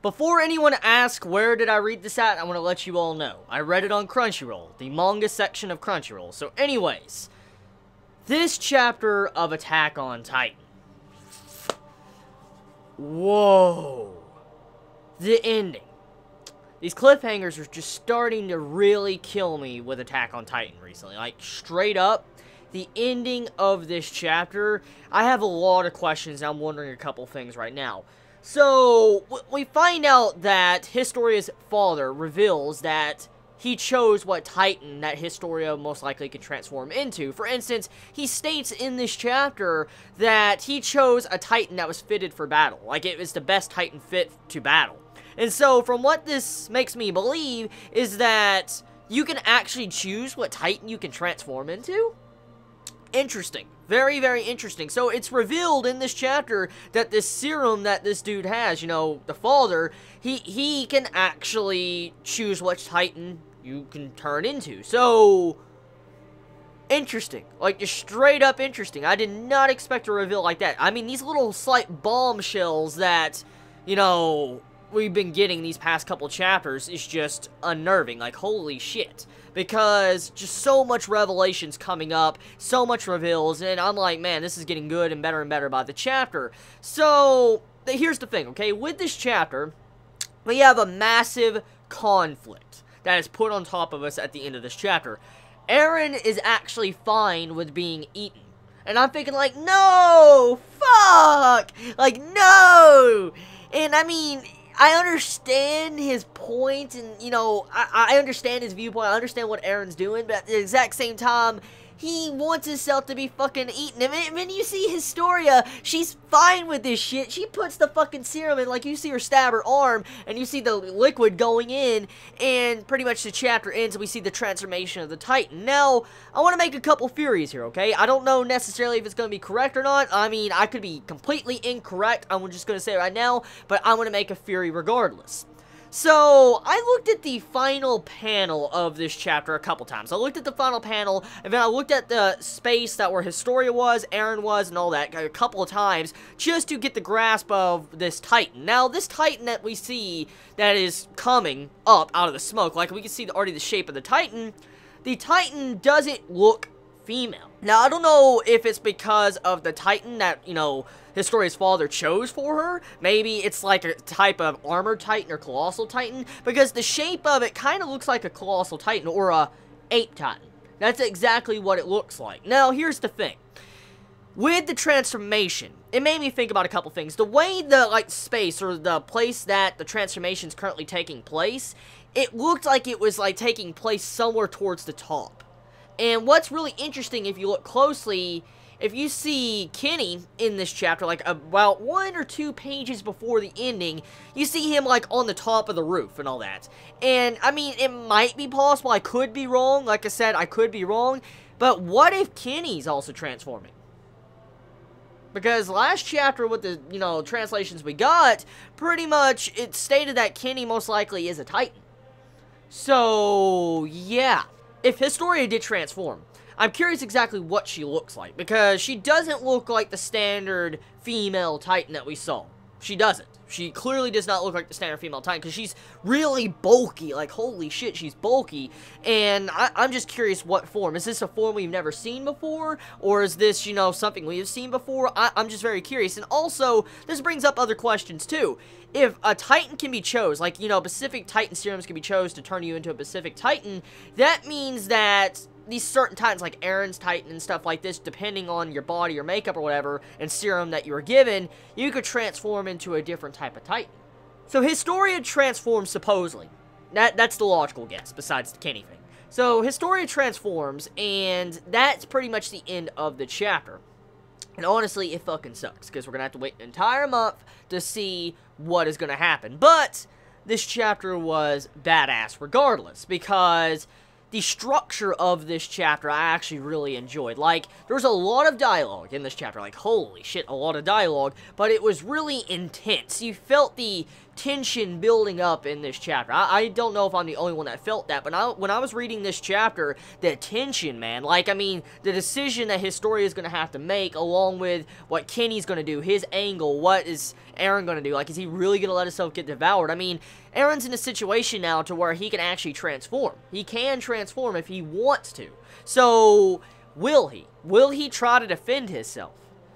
Before anyone asks where did I read this at, I want to let you all know. I read it on Crunchyroll, the manga section of Crunchyroll. So anyways, this chapter of Attack on Titan. Whoa. The ending. These cliffhangers are just starting to really kill me with Attack on Titan recently. Like, straight up, the ending of this chapter, I have a lot of questions, and I'm wondering a couple things right now. So, we find out that Historia's father reveals that he chose what Titan that Historia most likely could transform into. For instance, he states in this chapter that he chose a Titan that was fitted for battle. Like, it was the best Titan fit to battle. And so, from what this makes me believe, is that you can actually choose what Titan you can transform into? Interesting. Very, very interesting. So, it's revealed in this chapter that this serum that this dude has, you know, the father, he can actually choose which Titan you can turn into. So, interesting. Like, just straight up interesting. I did not expect a reveal like that. I mean, these little slight bombshells that, you know, we've been getting these past couple chapters is just unnerving. Like, holy shit. Because just so much revelations coming up, so much reveals, and I'm like, man, this is getting good and better by the chapter. So, here's the thing, okay? With this chapter, we have a massive conflict that is put on top of us at the end of this chapter. Eren is actually fine with being eaten. And I'm thinking, like, no! Fuck! Like, no! And, I mean, I understand his point, and, you know, I understand his viewpoint, I understand what Eren's doing, but at the exact same time, he wants himself to be fucking eaten. And when you see Historia, she's fine with this shit. She puts the fucking serum in, like, you see her stab her arm, and you see the liquid going in, and pretty much the chapter ends, and we see the transformation of the Titan. Now, I want to make a couple theories here, okay? I don't know necessarily if it's going to be correct or not. I mean, I could be completely incorrect. I'm just going to say it right now, but I want to make a theory regardless. So, I looked at the final panel of this chapter a couple times. I looked at the final panel, and then I looked at the space that where Historia was, Eren was, and all that a couple of times, just to get the grasp of this Titan. Now, this Titan that we see that is coming up out of the smoke, like we can see already the shape of the Titan doesn't look female. Now, I don't know if it's because of the Titan that, you know, Historia's father chose for her. Maybe it's like a type of armored Titan or colossal Titan, because the shape of it kind of looks like a colossal Titan or a ape Titan. That's exactly what it looks like. Now, here's the thing. With the transformation, it made me think about a couple things. The way the, like, space or the place that the transformation is currently taking place, it looked like it was, like, taking place somewhere towards the top. And what's really interesting, if you look closely, if you see Kenny in this chapter, like, about 1 or 2 pages before the ending, you see him, like, on the top of the roof and all that. And, I mean, it might be possible. I could be wrong. Like I said, I could be wrong. But what if Kenny's also transforming? Because last chapter with the, you know, translations we got, pretty much it stated that Kenny most likely is a Titan. So, yeah. If Historia did transform, I'm curious exactly what she looks like, because she doesn't look like the standard female Titan that we saw. She doesn't. She clearly does not look like the standard female Titan, because she's really bulky. Like, holy shit, she's bulky. And I'm just curious what form. Is this a form we've never seen before? Or is this, you know, something we have seen before? I'm just very curious. And also, this brings up other questions, too. If a Titan can be chose, like, you know, Pacific Titan serums can be chose to turn you into a Pacific Titan, that means that these certain Titans, like Eren's Titan and stuff like this, depending on your body or makeup or whatever, and serum that you were given, you could transform into a different type of Titan. So Historia transforms, supposedly. That's the logical guess, besides the Kenny thing. So Historia transforms, and that's pretty much the end of the chapter. And honestly, it fucking sucks, because we're going to have to wait an entire month to see what is going to happen. But this chapter was badass regardless, because the structure of this chapter I actually really enjoyed. Like, there was a lot of dialogue in this chapter. Like, holy shit, a lot of dialogue. But it was really intense. You felt the tension building up in this chapter. I don't know if I'm the only one that felt that, but when I was reading this chapter, the tension, man, like, I mean, the decision that Historia is going to have to make, along with what Kenny's going to do, his angle, what is Eren going to do? Like, is he really going to let himself get devoured? I mean, Eren's in a situation now to where he can actually transform. He can transform if he wants to. So, will he? Will he try to defend himself?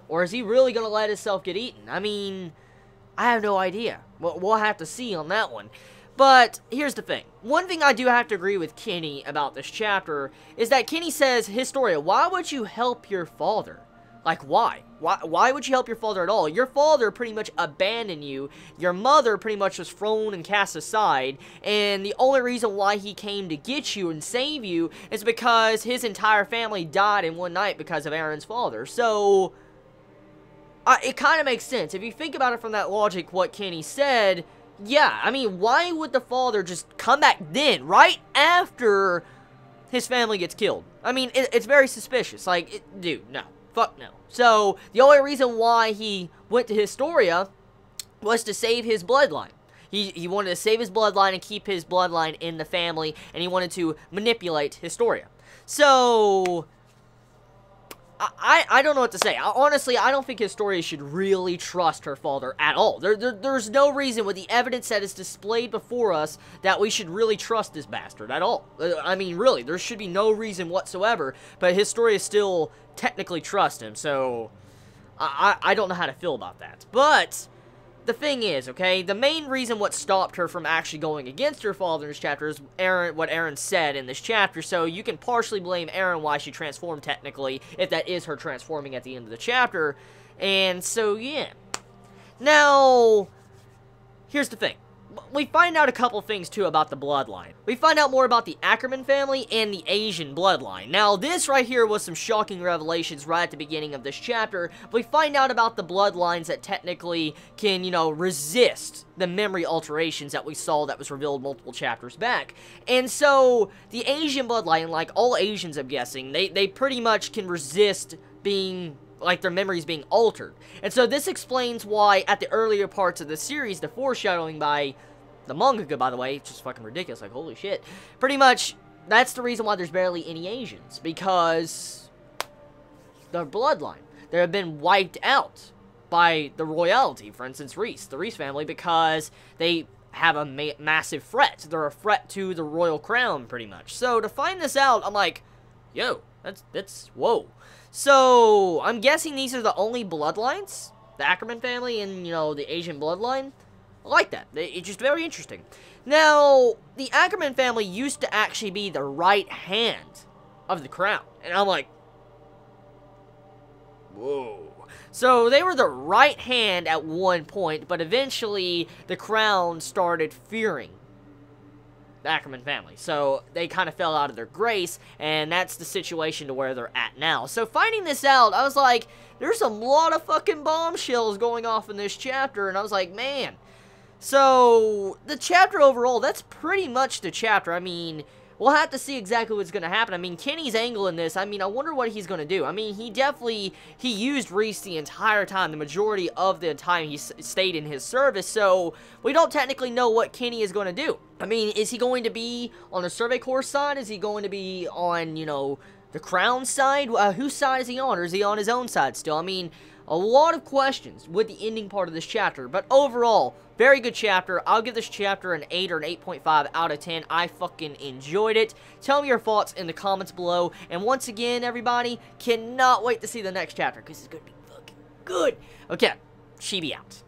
Or is he really going to let himself get eaten? I mean, I have no idea. We'll have to see on that one. But here's the thing. One thing I do have to agree with Kenny about this chapter is that Kenny says, Historia, why would you help your father? Like, why? Why would you help your father at all? Your father pretty much abandoned you. Your mother pretty much was thrown and cast aside. And the only reason why he came to get you and save you is because his entire family died in one night because of Eren's father. So, it kind of makes sense. If you think about it from that logic, what Kenny said, yeah, I mean, why would the father just come back then, right after his family gets killed? I mean, it's very suspicious. Like, dude, no. Fuck no. So, the only reason why he went to Historia was to save his bloodline. He wanted to save his bloodline and keep his bloodline in the family, and he wanted to manipulate Historia. So, I don't know what to say. Honestly, I don't think Historia should really trust her father at all. There's no reason with the evidence that is displayed before us that we should really trust this bastard at all. I mean, really, there should be no reason whatsoever, but Historia still technically trusts him, so I don't know how to feel about that. But the thing is, okay, the main reason what stopped her from actually going against her father in this chapter is what Eren said in this chapter, so you can partially blame Eren why she transformed technically, if that is her transforming at the end of the chapter, and so, yeah. Now, here's the thing. We find out a couple things, too, about the bloodline. We find out more about the Ackerman family and the Asian bloodline. Now, this right here was some shocking revelations right at the beginning of this chapter. We find out about the bloodlines that technically can, you know, resist the memory alterations that we saw that was revealed multiple chapters back. And so, the Asian bloodline, like all Asians, I'm guessing, they pretty much can resist being, like, their memories being altered. And so this explains why at the earlier parts of the series, the foreshadowing by the manga, by the way, it's just fucking ridiculous, like, holy shit. Pretty much, that's the reason why there's barely any Asians, because their bloodline, they have been wiped out by the royalty, for instance, the Reese family, because they have a massive threat. They're a threat to the royal crown, pretty much. So, to find this out, I'm like, yo, that's, whoa. So, I'm guessing these are the only bloodlines? The Ackerman family and, you know, the Asian bloodline? I like that. It's just very interesting. Now, the Ackerman family used to actually be the right hand of the crown. And I'm like, whoa. So, they were the right hand at one point, but eventually the crown started fearing the Ackerman family. So, they kind of fell out of their grace, and that's the situation to where they're at now. So, finding this out, I was like, there's a lot of fucking bombshells going off in this chapter, and I was like, man. So, the chapter overall, that's pretty much the chapter. I mean, we'll have to see exactly what's going to happen. I mean, Kenny's angle in this, I mean, I wonder what he's going to do. I mean, he used Reese the entire time, the majority of the time he stayed in his service, so we don't technically know what Kenny is going to do. I mean, is he going to be on the Survey Corps side? Is he going to be on, you know, the Crown side? Whose side is he on, or is he on his own side still? I mean, a lot of questions with the ending part of this chapter, but overall, very good chapter. I'll give this chapter an 8 or an 8.5 out of 10. I fucking enjoyed it. Tell me your thoughts in the comments below, and once again, everybody, cannot wait to see the next chapter, because it's going to be fucking good. Okay, Chibi out.